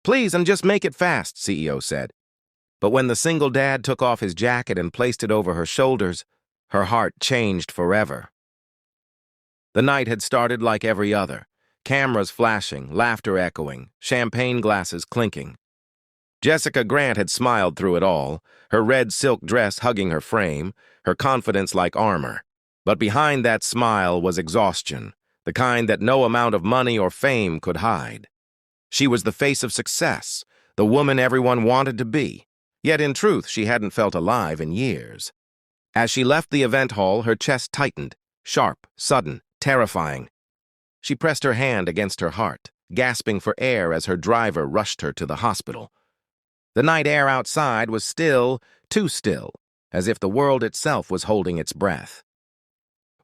Please, and just make it fast, CEO said. But when the single dad took off his jacket and placed it over her shoulders, her heart changed forever. The night had started like every other, cameras flashing, laughter echoing, champagne glasses clinking. Jessica Grant had smiled through it all, her red silk dress hugging her frame, her confidence like armor. But behind that smile was exhaustion, the kind that no amount of money or fame could hide. She was the face of success, the woman everyone wanted to be, yet in truth she hadn't felt alive in years. As she left the event hall, her chest tightened, sharp, sudden, terrifying. She pressed her hand against her heart, gasping for air as her driver rushed her to the hospital. The night air outside was still, too still, as if the world itself was holding its breath.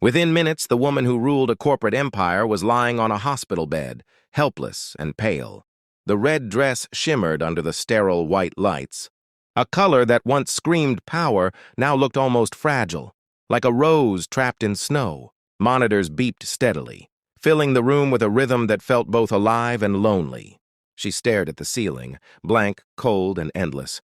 Within minutes, the woman who ruled a corporate empire was lying on a hospital bed, helpless and pale. The red dress shimmered under the sterile white lights. A color that once screamed power now looked almost fragile, like a rose trapped in snow. Monitors beeped steadily, filling the room with a rhythm that felt both alive and lonely. She stared at the ceiling, blank, cold, and endless.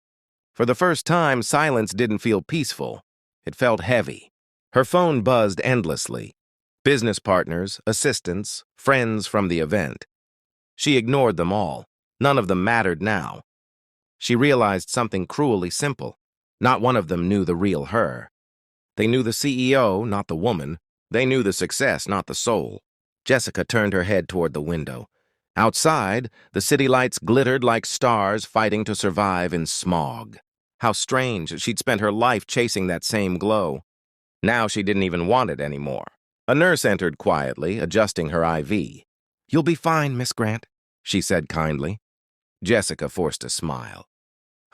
For the first time, silence didn't feel peaceful. It felt heavy. Her phone buzzed endlessly. Business partners, assistants, friends from the event. She ignored them all. None of them mattered now. She realized something cruelly simple. Not one of them knew the real her. They knew the CEO, not the woman. They knew the success, not the soul. Jessica turned her head toward the window. Outside, the city lights glittered like stars fighting to survive in smog. How strange, she'd spent her life chasing that same glow. Now she didn't even want it anymore. A nurse entered quietly, adjusting her IV. "You'll be fine, Miss Grant," she said kindly. Jessica forced a smile.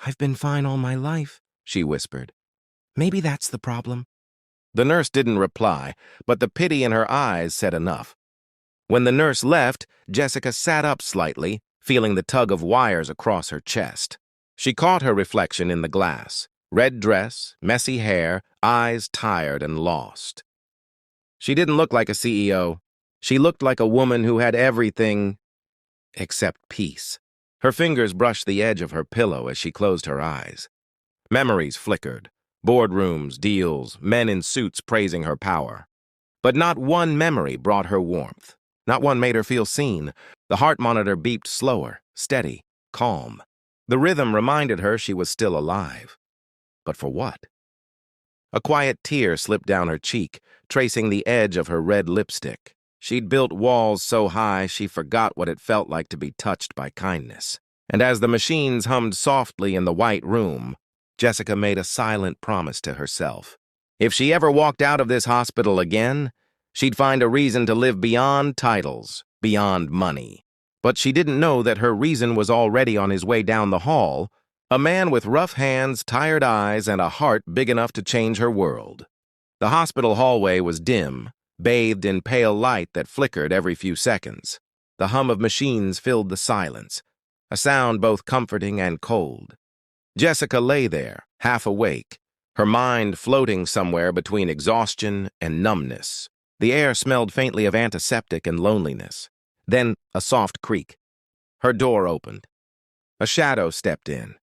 "I've been fine all my life," she whispered. "Maybe that's the problem." The nurse didn't reply, but the pity in her eyes said enough. When the nurse left, Jessica sat up slightly, feeling the tug of wires across her chest. She caught her reflection in the glass. Red dress, messy hair, eyes tired and lost. She didn't look like a CEO. She looked like a woman who had everything except peace. Her fingers brushed the edge of her pillow as she closed her eyes. Memories flickered. Boardrooms, deals, men in suits praising her power. But not one memory brought her warmth. Not one made her feel seen. The heart monitor beeped slower, steady, calm. The rhythm reminded her she was still alive. But for what? A quiet tear slipped down her cheek, tracing the edge of her red lipstick. She'd built walls so high she forgot what it felt like to be touched by kindness. And as the machines hummed softly in the white room, Jessica made a silent promise to herself. If she ever walked out of this hospital again, she'd find a reason to live beyond titles, beyond money. But she didn't know that her reason was already on his way down the hall, a man with rough hands, tired eyes, and a heart big enough to change her world. The hospital hallway was dim, bathed in pale light that flickered every few seconds. The hum of machines filled the silence, a sound both comforting and cold. Jessica lay there, half awake, her mind floating somewhere between exhaustion and numbness. The air smelled faintly of antiseptic and loneliness. Then a soft creak. Her door opened. A shadow stepped in.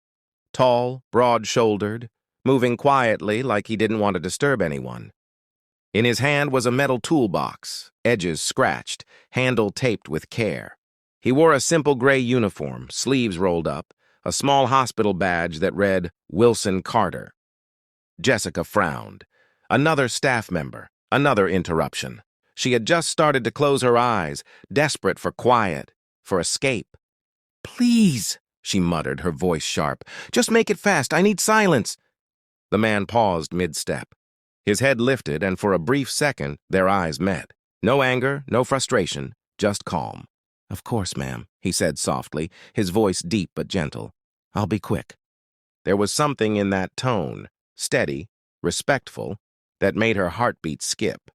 Tall, broad-shouldered, moving quietly like he didn't want to disturb anyone. In his hand was a metal toolbox, edges scratched, handle taped with care. He wore a simple gray uniform, sleeves rolled up, a small hospital badge that read Wilson Carter. Jessica frowned. Another staff member, another interruption. She had just started to close her eyes, desperate for quiet, for escape. "Please," she muttered, her voice sharp. "Just make it fast. I need silence." The man paused mid-step. His head lifted, and for a brief second, their eyes met. No anger, no frustration, just calm. "Of course, ma'am," he said softly, his voice deep but gentle. "I'll be quick." There was something in that tone, steady, respectful, that made her heartbeat skip.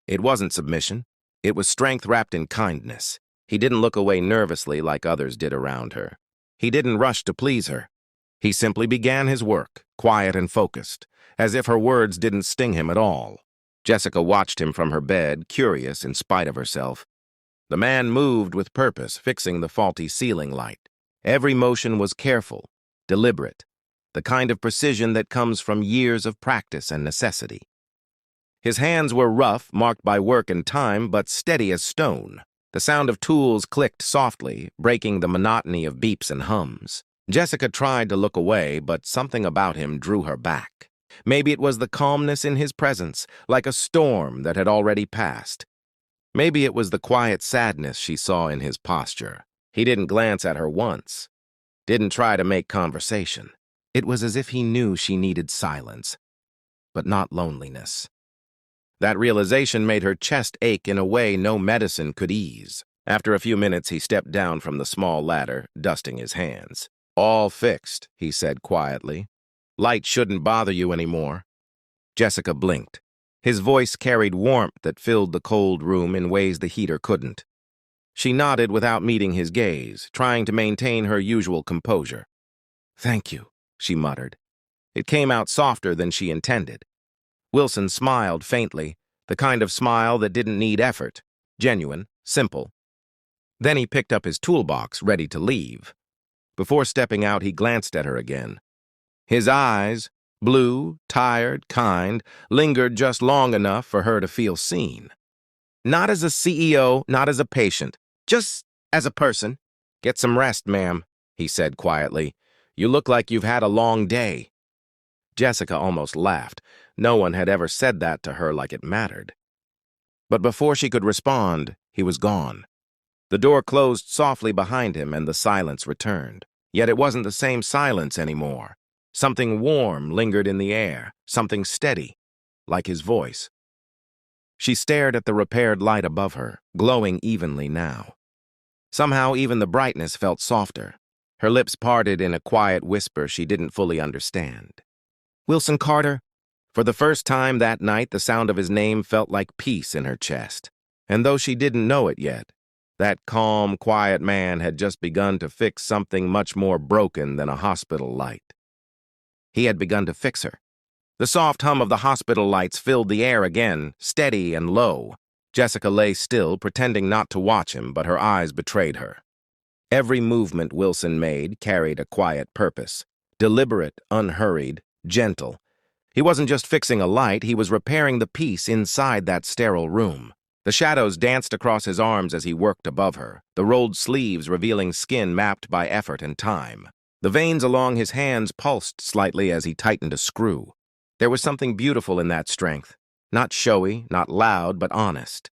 It wasn't submission. It was strength wrapped in kindness. He didn't look away nervously like others did around her. He didn't rush to please her. He simply began his work, quiet and focused, as if her words didn't sting him at all. Jessica watched him from her bed, curious in spite of herself. The man moved with purpose, fixing the faulty ceiling light. Every motion was careful, deliberate, the kind of precision that comes from years of practice and necessity. His hands were rough, marked by work and time, but steady as stone. The sound of tools clicked softly, breaking the monotony of beeps and hums. Jessica tried to look away, but something about him drew her back. Maybe it was the calmness in his presence, like a storm that had already passed. Maybe it was the quiet sadness she saw in his posture. He didn't glance at her once, didn't try to make conversation. It was as if he knew she needed silence, but not loneliness. That realization made her chest ache in a way no medicine could ease. After a few minutes, he stepped down from the small ladder, dusting his hands. "All fixed," he said quietly. "Light shouldn't bother you anymore." Jessica blinked. His voice carried warmth that filled the cold room in ways the heater couldn't. She nodded without meeting his gaze, trying to maintain her usual composure. "Thank you," she muttered. It came out softer than she intended. Wilson smiled faintly, the kind of smile that didn't need effort, genuine, simple. Then he picked up his toolbox, ready to leave. Before stepping out, he glanced at her again. His eyes, blue, tired, kind, lingered just long enough for her to feel seen. "Not as a CEO, not as a patient, just as a person." "Get some rest, ma'am," he said quietly. "You look like you've had a long day." Jessica almost laughed. No one had ever said that to her like it mattered. But before she could respond, he was gone. The door closed softly behind him and the silence returned. Yet it wasn't the same silence anymore. Something warm lingered in the air, something steady, like his voice. She stared at the repaired light above her, glowing evenly now. Somehow even the brightness felt softer. Her lips parted in a quiet whisper she didn't fully understand. "Wilson Carter?" For the first time that night, the sound of his name felt like peace in her chest. And though she didn't know it yet, that calm, quiet man had just begun to fix something much more broken than a hospital light. He had begun to fix her. The soft hum of the hospital lights filled the air again, steady and low. Jessica lay still, pretending not to watch him, but her eyes betrayed her. Every movement Wilson made carried a quiet purpose. Deliberate, unhurried, gentle. He wasn't just fixing a light, he was repairing the peace inside that sterile room. The shadows danced across his arms as he worked above her, the rolled sleeves revealing skin mapped by effort and time. The veins along his hands pulsed slightly as he tightened a screw. There was something beautiful in that strength. Not showy, not loud, but honest.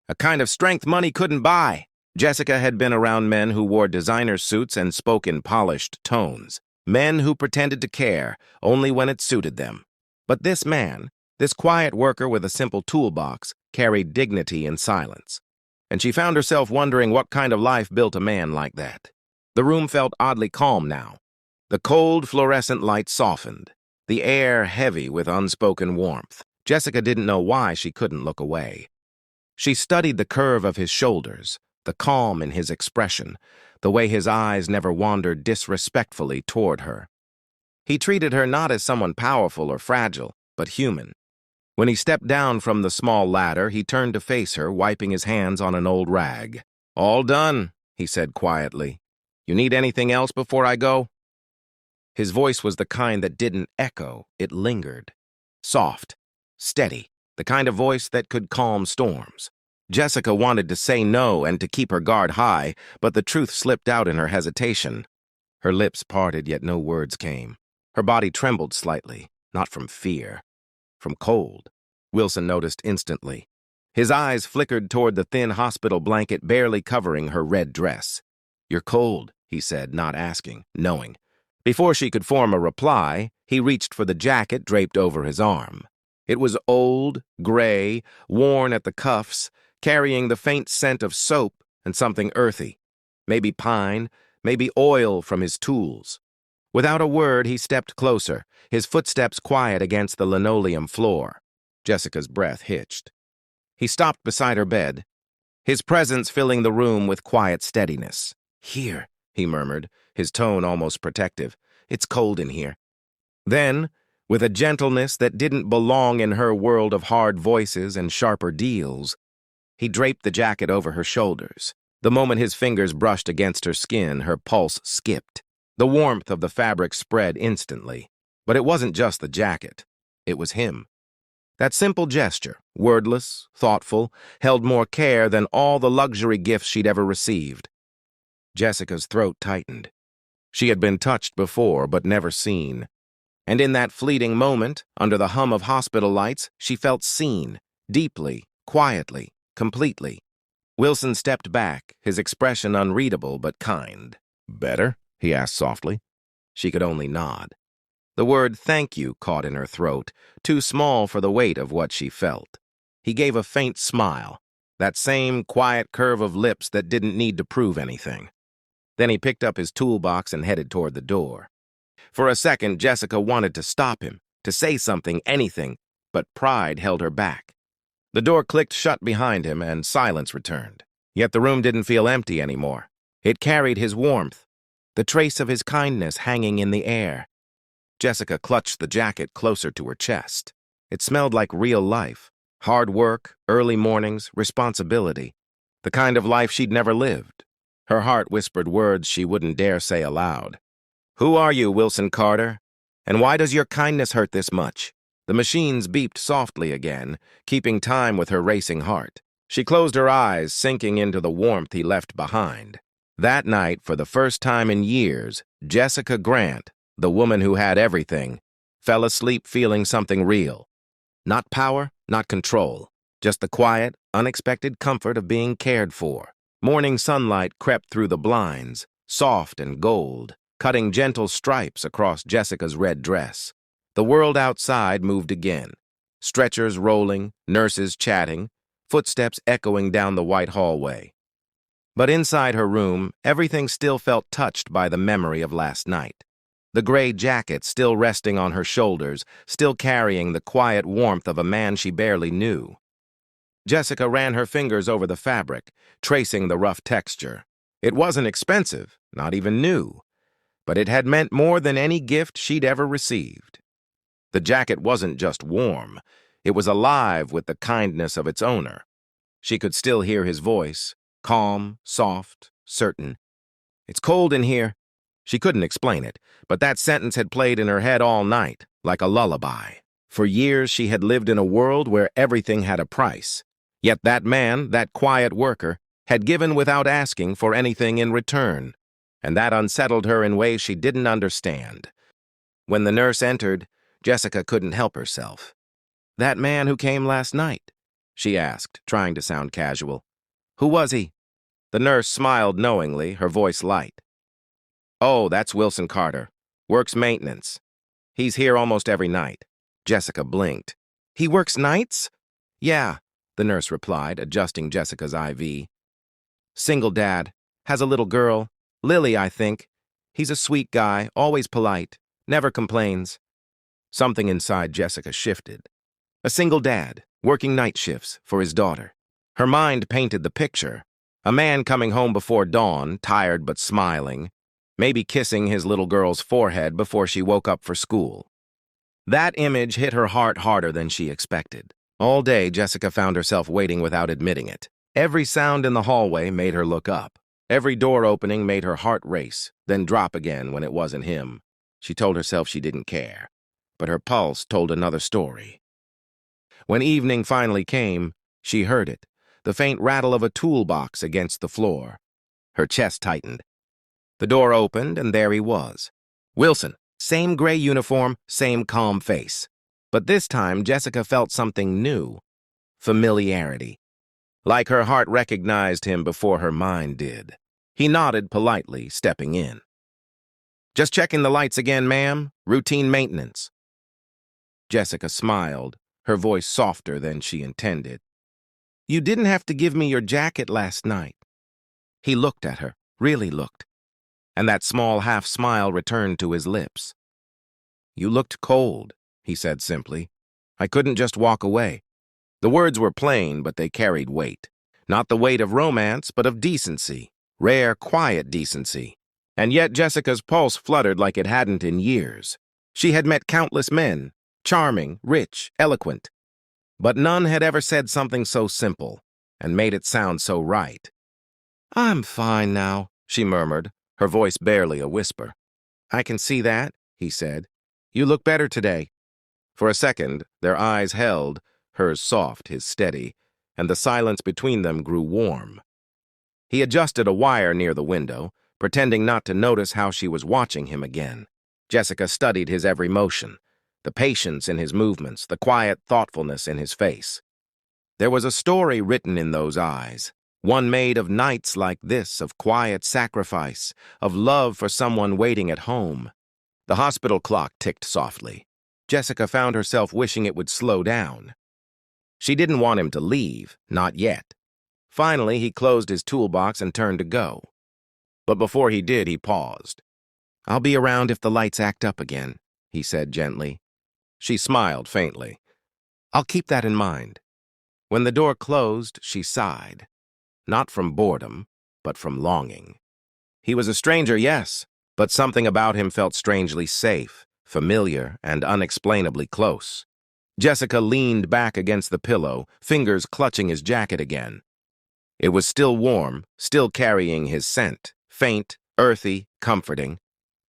A kind of strength money couldn't buy. Jessica had been around men who wore designer suits and spoke in polished tones. Men who pretended to care only when it suited them. But this man, this quiet worker with a simple toolbox, carried dignity in silence. And she found herself wondering what kind of life built a man like that. The room felt oddly calm now. The cold, fluorescent light softened, the air heavy with unspoken warmth. Jessica didn't know why she couldn't look away. She studied the curve of his shoulders, the calm in his expression, the way his eyes never wandered disrespectfully toward her. He treated her not as someone powerful or fragile, but human. When he stepped down from the small ladder, he turned to face her, wiping his hands on an old rag. "All done," he said quietly. "You need anything else before I go?" His voice was the kind that didn't echo, it lingered. Soft, steady, the kind of voice that could calm storms. Jessica wanted to say no and to keep her guard high, but the truth slipped out in her hesitation. Her lips parted, yet no words came. Her body trembled slightly, not from fear, from cold. Wilson noticed instantly. His eyes flickered toward the thin hospital blanket barely covering her red dress. "You're cold," he said, not asking, knowing. Before she could form a reply, he reached for the jacket draped over his arm. It was old, gray, worn at the cuffs, carrying the faint scent of soap and something earthy. Maybe pine, maybe oil from his tools. Without a word, he stepped closer, his footsteps quiet against the linoleum floor. Jessica's breath hitched. He stopped beside her bed, his presence filling the room with quiet steadiness. "Here," he murmured, his tone almost protective. "It's cold in here." Then, with a gentleness that didn't belong in her world of hard voices and sharper deals, he draped the jacket over her shoulders. The moment his fingers brushed against her skin, her pulse skipped. The warmth of the fabric spread instantly. But it wasn't just the jacket. It was him. That simple gesture, wordless, thoughtful, held more care than all the luxury gifts she'd ever received. Jessica's throat tightened. She had been touched before, but never seen. And in that fleeting moment, under the hum of hospital lights, she felt seen, deeply, quietly, completely. Wilson stepped back, his expression unreadable but kind. "Better?" he asked softly. She could only nod. The word "thank you" caught in her throat, too small for the weight of what she felt. He gave a faint smile, that same quiet curve of lips that didn't need to prove anything. Then he picked up his toolbox and headed toward the door. For a second, Jessica wanted to stop him, to say something, anything, but pride held her back. The door clicked shut behind him and silence returned. Yet the room didn't feel empty anymore. It carried his warmth, the trace of his kindness hanging in the air. Jessica clutched the jacket closer to her chest. It smelled like real life. Hard work, early mornings, responsibility. The kind of life she'd never lived. Her heart whispered words she wouldn't dare say aloud. "Who are you, Wilson Carter? And why does your kindness hurt this much?" The machines beeped softly again, keeping time with her racing heart. She closed her eyes, sinking into the warmth he left behind. That night, for the first time in years, Jessica Grant, the woman who had everything, fell asleep feeling something real. Not power, not control, just the quiet, unexpected comfort of being cared for. Morning sunlight crept through the blinds, soft and gold, cutting gentle stripes across Jessica's red dress. The world outside moved again. Stretchers rolling, nurses chatting, footsteps echoing down the white hallway. But inside her room, everything still felt touched by the memory of last night. The gray jacket still resting on her shoulders, still carrying the quiet warmth of a man she barely knew. Jessica ran her fingers over the fabric, tracing the rough texture. It wasn't expensive, not even new, but it had meant more than any gift she'd ever received. The jacket wasn't just warm, it was alive with the kindness of its owner. She could still hear his voice, calm, soft, certain. "It's cold in here." She couldn't explain it, but that sentence had played in her head all night, like a lullaby. For years she had lived in a world where everything had a price. Yet that man, that quiet worker, had given without asking for anything in return, and that unsettled her in ways she didn't understand. When the nurse entered, Jessica couldn't help herself. "That man who came last night?" she asked, trying to sound casual. "Who was he?" The nurse smiled knowingly, her voice light. "Oh, that's Wilson Carter. Works maintenance. He's here almost every night." Jessica blinked. "He works nights?" "Yeah," the nurse replied, adjusting Jessica's IV. "Single dad. Has a little girl. Lily, I think. He's a sweet guy, always polite, never complains." Something inside Jessica shifted. A single dad, working night shifts for his daughter. Her mind painted the picture. A man coming home before dawn, tired but smiling, maybe kissing his little girl's forehead before she woke up for school. That image hit her heart harder than she expected. All day, Jessica found herself waiting without admitting it. Every sound in the hallway made her look up. Every door opening made her heart race, then drop again when it wasn't him. She told herself she didn't care, but her pulse told another story. When evening finally came, she heard it, the faint rattle of a toolbox against the floor. Her chest tightened. The door opened, and there he was. Wilson, same gray uniform, same calm face. But this time, Jessica felt something new. Familiarity. Like her heart recognized him before her mind did. He nodded politely, stepping in. "Just checking the lights again, ma'am. Routine maintenance." Jessica smiled, her voice softer than she intended. "You didn't have to give me your jacket last night." He looked at her, really looked, and that small half-smile returned to his lips. "You looked cold," he said simply. "I couldn't just walk away." The words were plain, but they carried weight. Not the weight of romance, but of decency. Rare, quiet decency. And yet Jessica's pulse fluttered like it hadn't in years. She had met countless men, charming, rich, eloquent. But none had ever said something so simple, and made it sound so right. I'm fine now, she murmured, her voice barely a whisper. I can see that, he said. You look better today. For a second, their eyes held, hers soft, his steady, and the silence between them grew warm. He adjusted a wire near the window, pretending not to notice how she was watching him again. Jessica studied his every motion, the patience in his movements, the quiet thoughtfulness in his face. There was a story written in those eyes, one made of nights like this, of quiet sacrifice, of love for someone waiting at home. The hospital clock ticked softly. Jessica found herself wishing it would slow down. She didn't want him to leave, not yet. Finally, he closed his toolbox and turned to go. But before he did, he paused. I'll be around if the lights act up again, he said gently. She smiled faintly. I'll keep that in mind. When the door closed, she sighed. Not from boredom, but from longing. He was a stranger, yes, but something about him felt strangely safe, familiar, and unexplainably close. Jessica leaned back against the pillow, fingers clutching his jacket again. It was still warm, still carrying his scent, faint, earthy, comforting.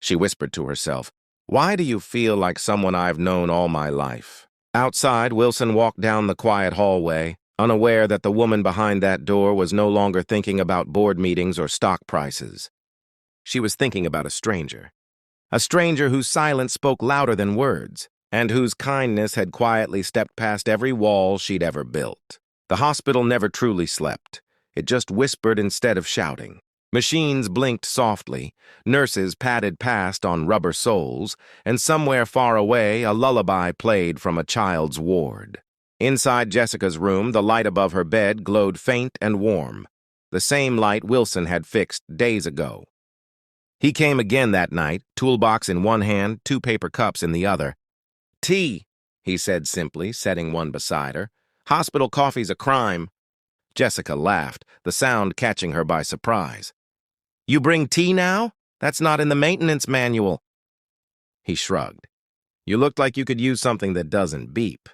She whispered to herself, "Why do you feel like someone I've known all my life?" Outside, Wilson walked down the quiet hallway, unaware that the woman behind that door was no longer thinking about board meetings or stock prices. She was thinking about a stranger whose silence spoke louder than words, and whose kindness had quietly stepped past every wall she'd ever built. The hospital never truly slept. It just whispered instead of shouting. Machines blinked softly, nurses padded past on rubber soles, and somewhere far away a lullaby played from a child's ward. Inside Jessica's room, the light above her bed glowed faint and warm, the same light Wilson had fixed days ago. He came again that night, toolbox in one hand, 2 paper cups in the other. "Tea," he said simply, setting one beside her. "Hospital coffee's a crime." Jessica laughed, the sound catching her by surprise. "You bring tea now? That's not in the maintenance manual." He shrugged. "You looked like you could use something that doesn't beep."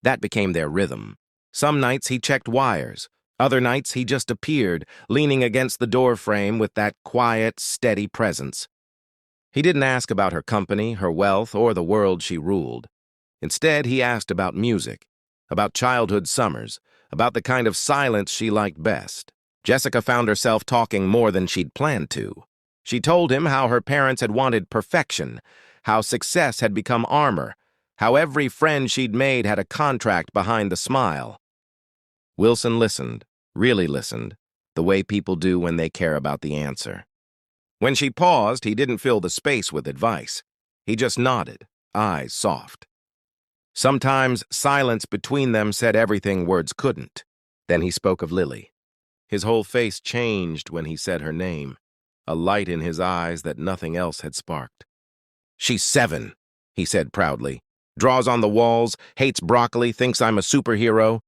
That became their rhythm. Some nights he checked wires. Other nights he just appeared, leaning against the door frame with that quiet, steady presence. He didn't ask about her company, her wealth, or the world she ruled. Instead, he asked about music, about childhood summers, about the kind of silence she liked best. Jessica found herself talking more than she'd planned to. She told him how her parents had wanted perfection, how success had become armor, how every friend she'd made had a contract behind the smile. Wilson listened, really listened, the way people do when they care about the answer. When she paused, he didn't fill the space with advice. He just nodded, eyes soft. Sometimes silence between them said everything words couldn't. Then he spoke of Lily. His whole face changed when he said her name, a light in his eyes that nothing else had sparked. "She's 7, he said proudly. "Draws on the walls, hates broccoli, thinks I'm a superhero."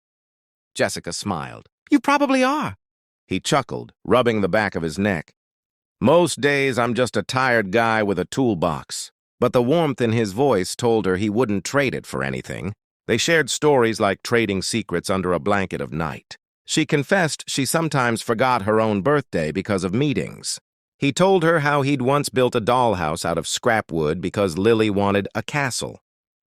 Jessica smiled. "You probably are." He chuckled, rubbing the back of his neck. "Most days I'm just a tired guy with a toolbox." But the warmth in his voice told her he wouldn't trade it for anything. They shared stories like trading secrets under a blanket of night. She confessed she sometimes forgot her own birthday because of meetings. He told her how he'd once built a dollhouse out of scrap wood because Lily wanted a castle.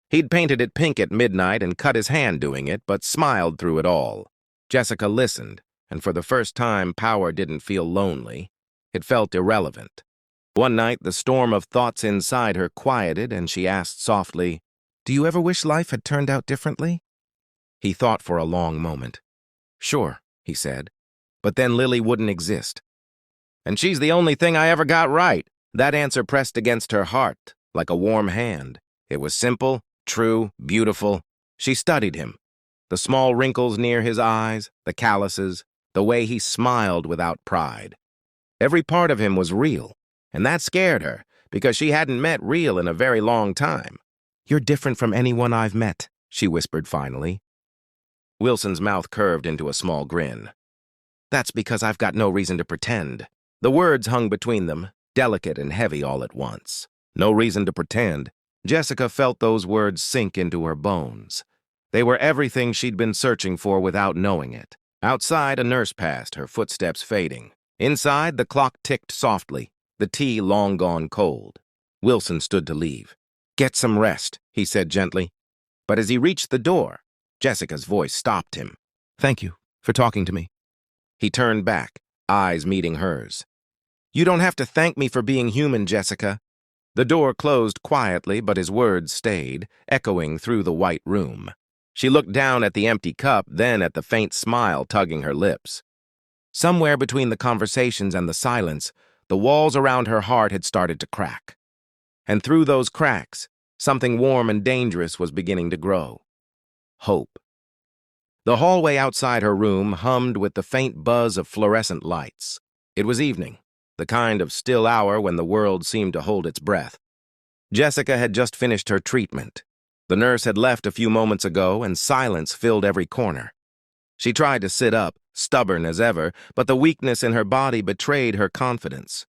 He'd painted it pink at midnight and cut his hand doing it, but smiled through it all. Jessica listened, and for the first time, power didn't feel lonely. It felt irrelevant. One night, the storm of thoughts inside her quieted, and she asked softly, "Do you ever wish life had turned out differently?" He thought for a long moment. "Sure," he said, "but then Lily wouldn't exist." "And she's the only thing I ever got right." That answer pressed against her heart, like a warm hand. It was simple, true, beautiful. She studied him. The small wrinkles near his eyes, the calluses, the way he smiled without pride. Every part of him was real, and that scared her, because she hadn't met real in a very long time. "You're different from anyone I've met," she whispered finally. Wilson's mouth curved into a small grin. "That's because I've got no reason to pretend." The words hung between them, delicate and heavy all at once. No reason to pretend. Jessica felt those words sink into her bones. They were everything she'd been searching for without knowing it. Outside, a nurse passed, her footsteps fading. Inside, the clock ticked softly, the tea long gone cold. Wilson stood to leave. "Get some rest," he said gently. But as he reached the door, Jessica's voice stopped him. "Thank you for talking to me." He turned back, eyes meeting hers. "You don't have to thank me for being human, Jessica." The door closed quietly, but his words stayed, echoing through the white room. She looked down at the empty cup, then at the faint smile tugging her lips. Somewhere between the conversations and the silence, the walls around her heart had started to crack. And through those cracks, something warm and dangerous was beginning to grow. Hope. The hallway outside her room hummed with the faint buzz of fluorescent lights. It was evening, the kind of still hour when the world seemed to hold its breath. Jessica had just finished her treatment. The nurse had left a few moments ago, and silence filled every corner. She tried to sit up, stubborn as ever, but the weakness in her body betrayed her confidence.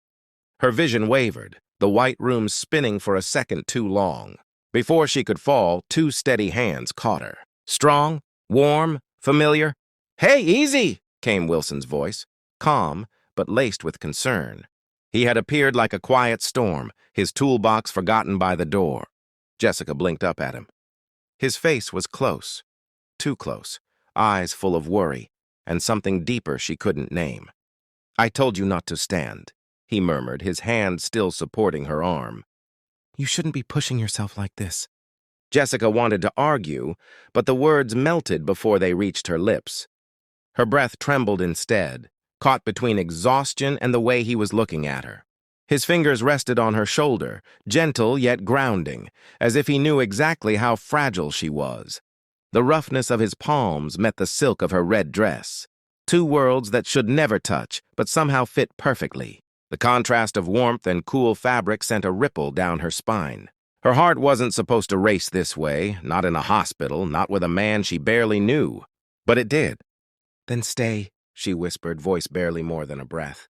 Her vision wavered, the white room spinning for a second too long. Before she could fall, two steady hands caught her. Strong, warm, familiar. "Hey, easy!" came Wilson's voice, calm, but laced with concern. He had appeared like a quiet storm, his toolbox forgotten by the door. Jessica blinked up at him. His face was close, too close, eyes full of worry, and something deeper she couldn't name. "I told you not to stand," he murmured, his hand still supporting her arm. "You shouldn't be pushing yourself like this." Jessica wanted to argue, but the words melted before they reached her lips. Her breath trembled instead, caught between exhaustion and the way he was looking at her. His fingers rested on her shoulder, gentle yet grounding, as if he knew exactly how fragile she was. The roughness of his palms met the silk of her red dress. Two worlds that should never touch, but somehow fit perfectly. The contrast of warmth and cool fabric sent a ripple down her spine. Her heart wasn't supposed to race this way, not in a hospital, not with a man she barely knew. But it did. "Then stay," she whispered, voice barely more than a breath.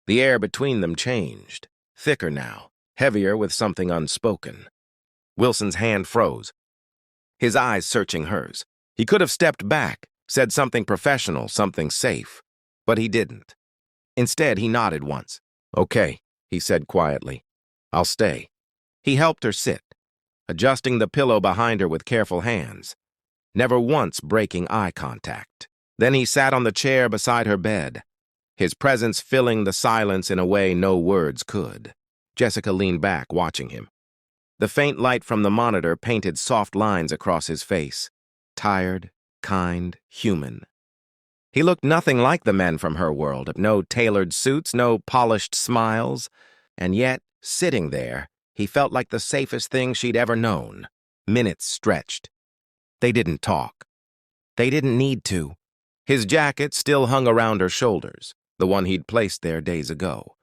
The air between them changed, thicker now, heavier with something unspoken. Wilson's hand froze, his eyes searching hers. He could have stepped back, said something professional, something safe, but he didn't. Instead, he nodded once. "Okay," he said quietly. "I'll stay." He helped her sit, adjusting the pillow behind her with careful hands, never once breaking eye contact. Then he sat on the chair beside her bed, his presence filling the silence in a way no words could. Jessica leaned back, watching him. The faint light from the monitor painted soft lines across his face. Tired, kind, human. He looked nothing like the men from her world, no tailored suits, no polished smiles. And yet, sitting there, he felt like the safest thing she'd ever known. Minutes stretched. They didn't talk. They didn't need to. His jacket still hung around her shoulders, the one he'd placed there days ago.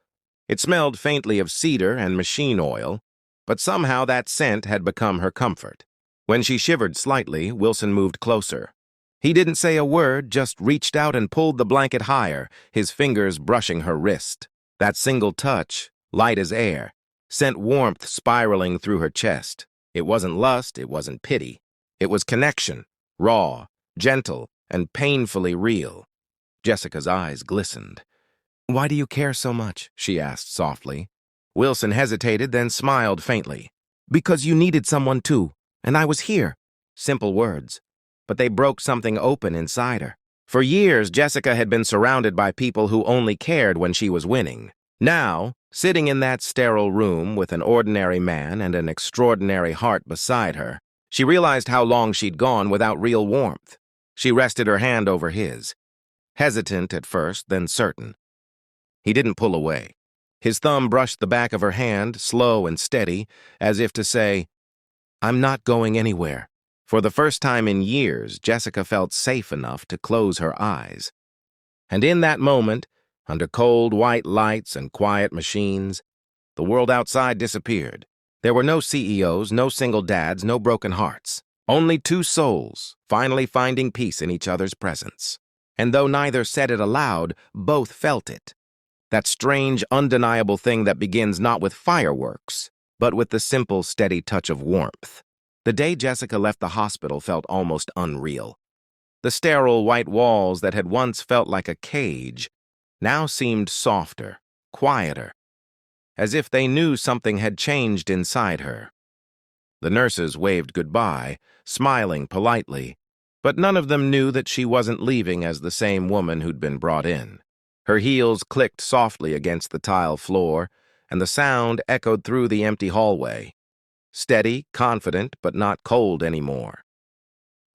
It smelled faintly of cedar and machine oil, but somehow that scent had become her comfort. When she shivered slightly, Wilson moved closer. He didn't say a word, just reached out and pulled the blanket higher, his fingers brushing her wrist. That single touch, light as air, sent warmth spiraling through her chest. It wasn't lust, it wasn't pity. It was connection, raw, gentle, and painfully real. Jessica's eyes glistened. "Why do you care so much?" she asked softly. Wilson hesitated, then smiled faintly. "Because you needed someone too, and I was here." Simple words, but they broke something open inside her. For years, Jessica had been surrounded by people who only cared when she was winning. Now, sitting in that sterile room with an ordinary man and an extraordinary heart beside her, she realized how long she'd gone without real warmth. She rested her hand over his. Hesitant at first, then certain. He didn't pull away. His thumb brushed the back of her hand, slow and steady, as if to say, "I'm not going anywhere." For the first time in years, Jessica felt safe enough to close her eyes. And in that moment, under cold white lights and quiet machines, the world outside disappeared. There were no CEOs, no single dads, no broken hearts. Only two souls, finally finding peace in each other's presence. And though neither said it aloud, both felt it. That strange, undeniable thing that begins not with fireworks, but with the simple, steady touch of warmth. The day Jessica left the hospital felt almost unreal. The sterile white walls that had once felt like a cage now seemed softer, quieter, as if they knew something had changed inside her. The nurses waved goodbye, smiling politely, but none of them knew that she wasn't leaving as the same woman who'd been brought in. Her heels clicked softly against the tile floor, and the sound echoed through the empty hallway. Steady, confident, but not cold anymore.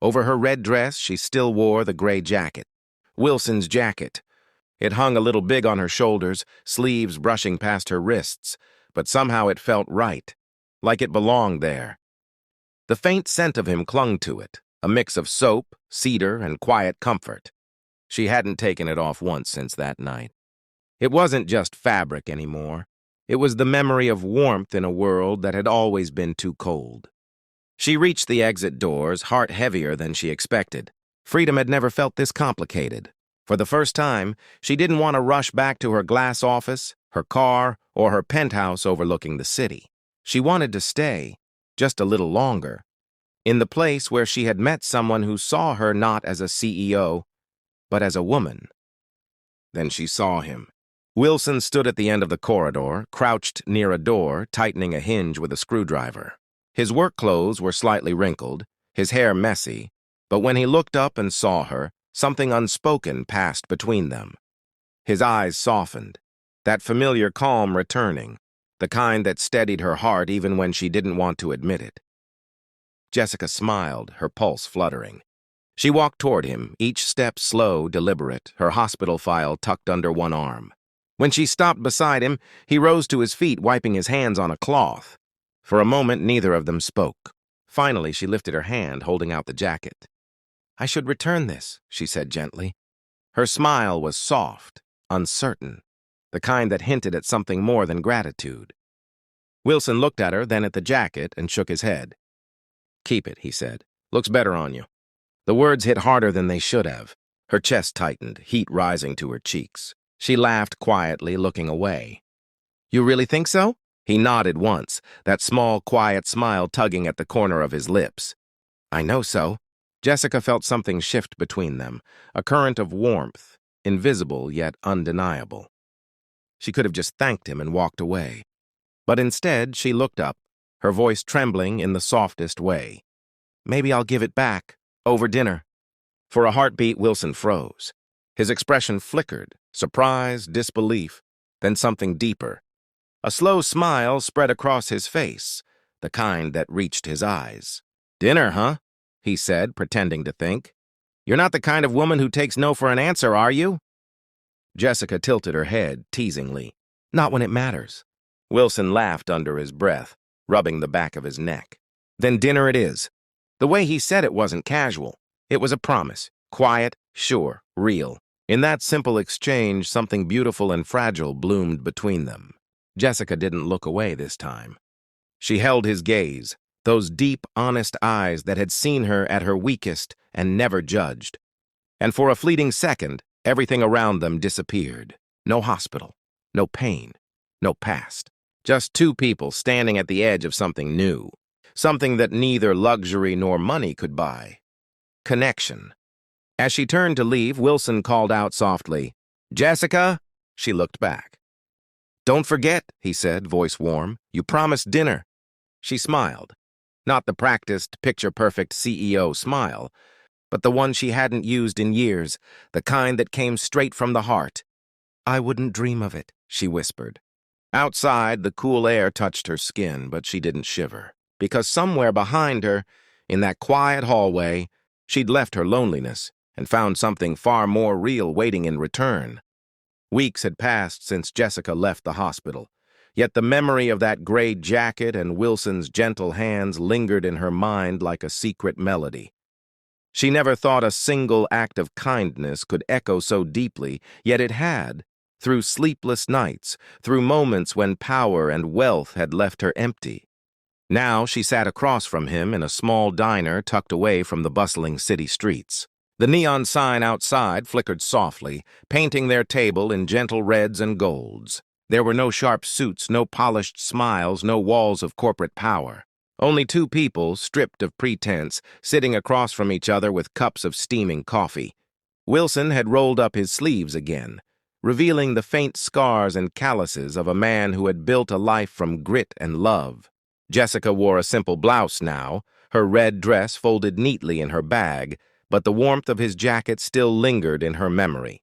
Over her red dress, she still wore the gray jacket. Wilson's jacket. It hung a little big on her shoulders, sleeves brushing past her wrists, but somehow it felt right, like it belonged there. The faint scent of him clung to it, a mix of soap, cedar, and quiet comfort. She hadn't taken it off once since that night. It wasn't just fabric anymore. It was the memory of warmth in a world that had always been too cold. She reached the exit doors, heart heavier than she expected. Freedom had never felt this complicated. For the first time, she didn't want to rush back to her glass office, her car, or her penthouse overlooking the city. She wanted to stay, just a little longer, in the place where she had met someone who saw her not as a CEO, but as a woman. Then she saw him. Wilson stood at the end of the corridor, crouched near a door, tightening a hinge with a screwdriver. His work clothes were slightly wrinkled, his hair messy, but when he looked up and saw her, something unspoken passed between them. His eyes softened, that familiar calm returning, the kind that steadied her heart even when she didn't want to admit it. Jessica smiled, her pulse fluttering. She walked toward him, each step slow, deliberate, her hospital file tucked under one arm. When she stopped beside him, he rose to his feet, wiping his hands on a cloth. For a moment, neither of them spoke. Finally, she lifted her hand, holding out the jacket. "I should return this," she said gently. Her smile was soft, uncertain, the kind that hinted at something more than gratitude. Wilson looked at her, then at the jacket, and shook his head. "Keep it," he said. "Looks better on you." The words hit harder than they should have. Her chest tightened, heat rising to her cheeks. She laughed quietly, looking away. "You really think so?" He nodded once, that small, quiet smile tugging at the corner of his lips. "I know so." Jessica felt something shift between them, a current of warmth, invisible yet undeniable. She could have just thanked him and walked away. But instead, she looked up, her voice trembling in the softest way. "Maybe I'll give it back, over dinner." For a heartbeat, Wilson froze. His expression flickered, surprise, disbelief, then something deeper. A slow smile spread across his face, the kind that reached his eyes. "Dinner, huh?" he said, pretending to think. "You're not the kind of woman who takes no for an answer, are you?" Jessica tilted her head, teasingly. "Not when it matters." Wilson laughed under his breath, rubbing the back of his neck. "Then dinner it is." The way he said it wasn't casual. It was a promise, quiet, sure, real. In that simple exchange, something beautiful and fragile bloomed between them. Jessica didn't look away this time. She held his gaze, those deep, honest eyes that had seen her at her weakest and never judged. And for a fleeting second, everything around them disappeared. No hospital, no pain, no past. Just two people standing at the edge of something new, something that neither luxury nor money could buy. Connection. As she turned to leave, Wilson called out softly, "Jessica?" She looked back. "Don't forget," he said, voice warm. "You promised dinner." She smiled. Not the practiced, picture-perfect CEO smile, but the one she hadn't used in years, the kind that came straight from the heart. "I wouldn't dream of it," she whispered. Outside, the cool air touched her skin, but she didn't shiver, because somewhere behind her, in that quiet hallway, she'd left her loneliness and found something far more real waiting in return. Weeks had passed since Jessica left the hospital, yet the memory of that gray jacket and Wilson's gentle hands lingered in her mind like a secret melody. She never thought a single act of kindness could echo so deeply, yet it had, through sleepless nights, through moments when power and wealth had left her empty. Now she sat across from him in a small diner tucked away from the bustling city streets. The neon sign outside flickered softly, painting their table in gentle reds and golds. There were no sharp suits, no polished smiles, no walls of corporate power. Only two people, stripped of pretense, sitting across from each other with cups of steaming coffee. Wilson had rolled up his sleeves again, revealing the faint scars and calluses of a man who had built a life from grit and love. Jessica wore a simple blouse now, her red dress folded neatly in her bag, but the warmth of his jacket still lingered in her memory.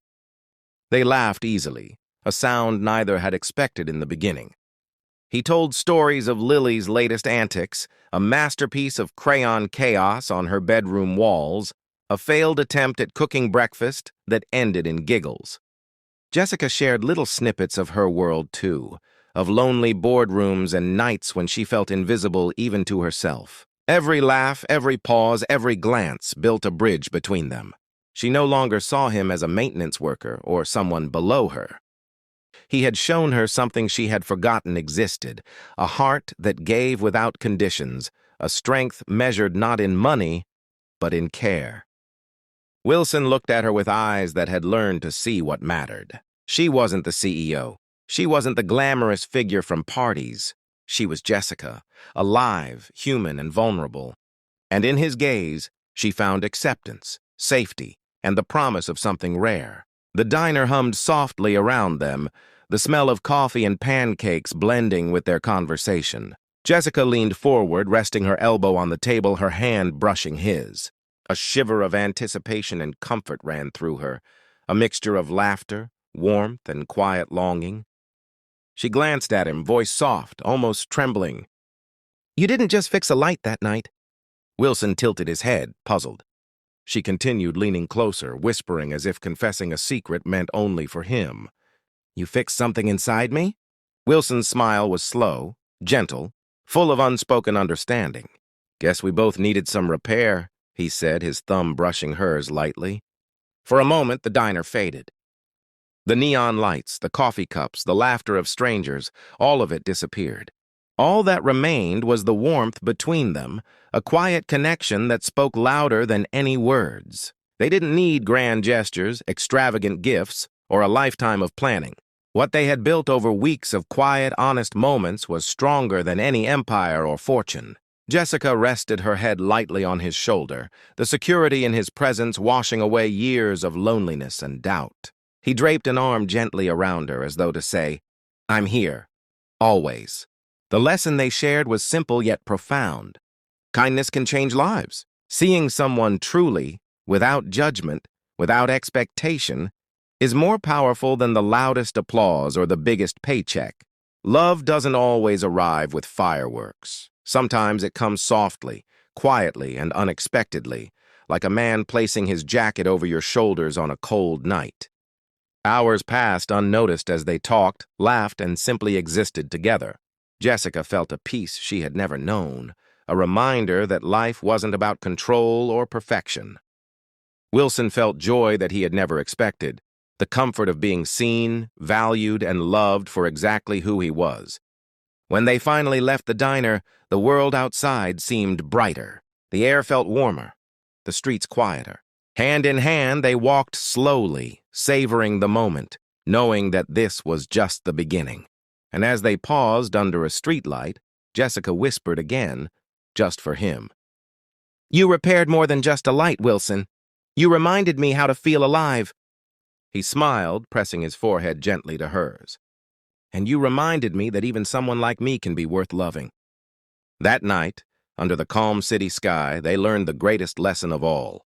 They laughed easily, a sound neither had expected in the beginning. He told stories of Lily's latest antics, a masterpiece of crayon chaos on her bedroom walls, a failed attempt at cooking breakfast that ended in giggles. Jessica shared little snippets of her world, too, of lonely boardrooms and nights when she felt invisible even to herself. Every laugh, every pause, every glance built a bridge between them. She no longer saw him as a maintenance worker or someone below her. He had shown her something she had forgotten existed, a heart that gave without conditions, a strength measured not in money, but in care. Wilson looked at her with eyes that had learned to see what mattered. She wasn't the CEO. She wasn't the glamorous figure from parties. She was Jessica, alive, human, and vulnerable. And in his gaze, she found acceptance, safety, and the promise of something rare. The diner hummed softly around them, the smell of coffee and pancakes blending with their conversation. Jessica leaned forward, resting her elbow on the table, her hand brushing his. A shiver of anticipation and comfort ran through her, a mixture of laughter, warmth, and quiet longing. She glanced at him, voice soft, almost trembling. "You didn't just fix a light that night." Wilson tilted his head, puzzled. She continued, leaning closer, whispering as if confessing a secret meant only for him. "You fixed something inside me?" Wilson's smile was slow, gentle, full of unspoken understanding. "Guess we both needed some repair," he said, his thumb brushing hers lightly. For a moment, the diner faded. The neon lights, the coffee cups, the laughter of strangers, all of it disappeared. All that remained was the warmth between them, a quiet connection that spoke louder than any words. They didn't need grand gestures, extravagant gifts, or a lifetime of planning. What they had built over weeks of quiet, honest moments was stronger than any empire or fortune. Jessica rested her head lightly on his shoulder, the security in his presence washing away years of loneliness and doubt. He draped an arm gently around her as though to say, "I'm here, always." The lesson they shared was simple yet profound. Kindness can change lives. Seeing someone truly, without judgment, without expectation, is more powerful than the loudest applause or the biggest paycheck. Love doesn't always arrive with fireworks. Sometimes it comes softly, quietly, and unexpectedly, like a man placing his jacket over your shoulders on a cold night. Hours passed unnoticed as they talked, laughed, and simply existed together. Jessica felt a peace she had never known, a reminder that life wasn't about control or perfection. Wilson felt joy that he had never expected, the comfort of being seen, valued, and loved for exactly who he was. When they finally left the diner, the world outside seemed brighter. The air felt warmer, the streets quieter. Hand in hand, they walked slowly, savoring the moment, knowing that this was just the beginning. And as they paused under a streetlight, Jessica whispered again, just for him. "You repaired more than just a light, Wilson. You reminded me how to feel alive." He smiled, pressing his forehead gently to hers. "And you reminded me that even someone like me can be worth loving." That night, under the calm city sky, they learned the greatest lesson of all.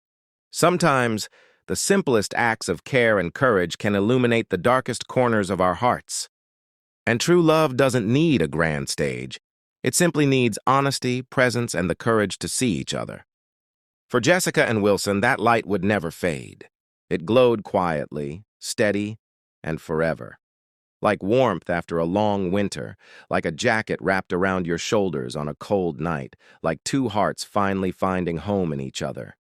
Sometimes, the simplest acts of care and courage can illuminate the darkest corners of our hearts. And true love doesn't need a grand stage. It simply needs honesty, presence, and the courage to see each other. For Jessica and Wilson, that light would never fade. It glowed quietly, steady, and forever. Like warmth after a long winter, like a jacket wrapped around your shoulders on a cold night, like two hearts finally finding home in each other.